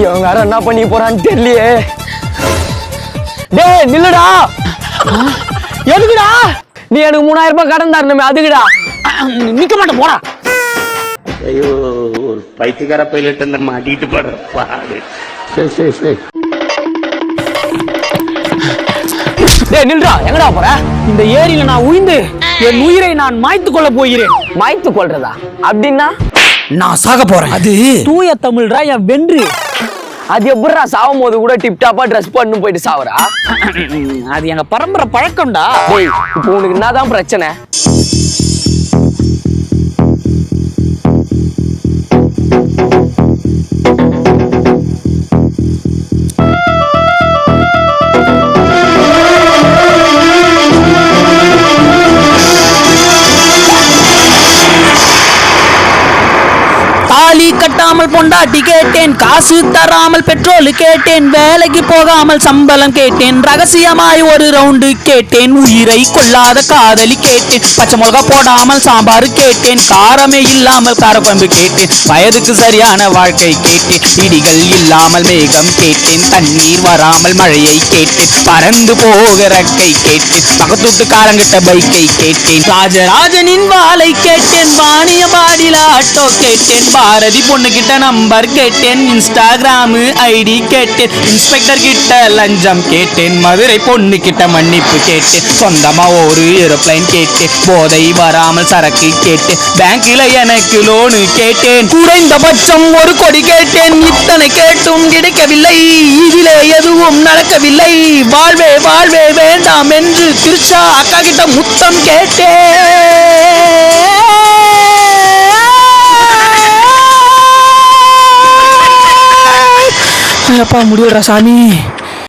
இவங்க யாரும் என்ன பண்ணி போறான்னு தெரியலையே. டேய் நில்லுடா. எதுக்குடா? நீ எனக்கு 3000 ரூபாய் கடன் தரணுமே, அதுக்குடா. நிக்க மாட்டேன் போடா. ஐயோ, ஒரு பைத்தியக்கார பைலட் அந்த மாட்டிட்டு படுற பாடு. சரி சரி சரி. டேய் நில்றா, எங்கடா போற? இந்த ஏரியில நான் உயிந்து என் உயிரை நான் மாய்த்து கொள்ள போகிறேன். மாய்த்து கொள்றதா? அப்படின்னா நான் சாக போறேன். அது தூய தமிழ்ரா, என் வென்று. அது எப்படிடா சாவும் போது கூட டிப் டாப்பா ட்ரெஸ் பண்ணு போயிட்டு சாவுறா? அது எங்க பரம்பரை பழக்கம்டா. டேய் இப்போ உனக்கு என்னதான் பிரச்சனை? தாலி கட்டாமல் பொண்டாட்டி கேட்டேன், காசு தராமல் பெட்ரோல் கேட்டேன், வேலைக்கு போகாமல் சம்பளம் கேட்டேன், ரகசியமாய் ஒரு ரவுண்டு கேட்டேன், உயிரை கொள்ளாத காதலி கேட்டேன், பச்சை மிளகா போடாமல் சாம்பார் கேட்டேன், காரமே இல்லாமல் காரக்குழம்பு கேட்டேன், வயதுக்கு சரியான வாழ்க்கை கேட்டேன், இடிகள் இல்லாமல் மேகம் கேட்டேன், தண்ணீர் வராமல் மழையை கேட்டேன், பறந்து போக ரெக்கை கேட்டேன், பக்கத்துட்டுக்காரங்கிட்ட பைக்கை கேட்டேன், ராஜராஜனின் வாளை கேட்டேன், வாணிய பாடியில ஆட்டோ கேட்டேன், பாரதி பொண்ணு கிட்ட நம்பர் கேட்டேன், இன்ஸ்டாகிராம் ஐடி கேட்டேன், இன்ஸ்பெக்டர் கிட்ட லஞ்சம் கேட்டேன், மதுரை பொண்ணு கிட்ட மன்னிப்பு கேட்டேன், சொந்தமா ஒரு ஏரோப்ளைன் கேட்டேன், போதை வராமல் சரக்கு கேட்டேன், பேங்க்ல எனக்கு லோனு கேட்டேன், குறைந்தபட்சம் ஒரு கோடி கேட்டேன், இத்தனை கேட்டும் கிடைக்கவில்லை, இதிலே எதுவும் நடக்கவில்லை, வாழ்வே வாழ்வே வேண்டாம் என்று திருச்சா அக்கா கிட்ட முத்தம் கேட்டேன். அப்பா முடியலடா சாமி.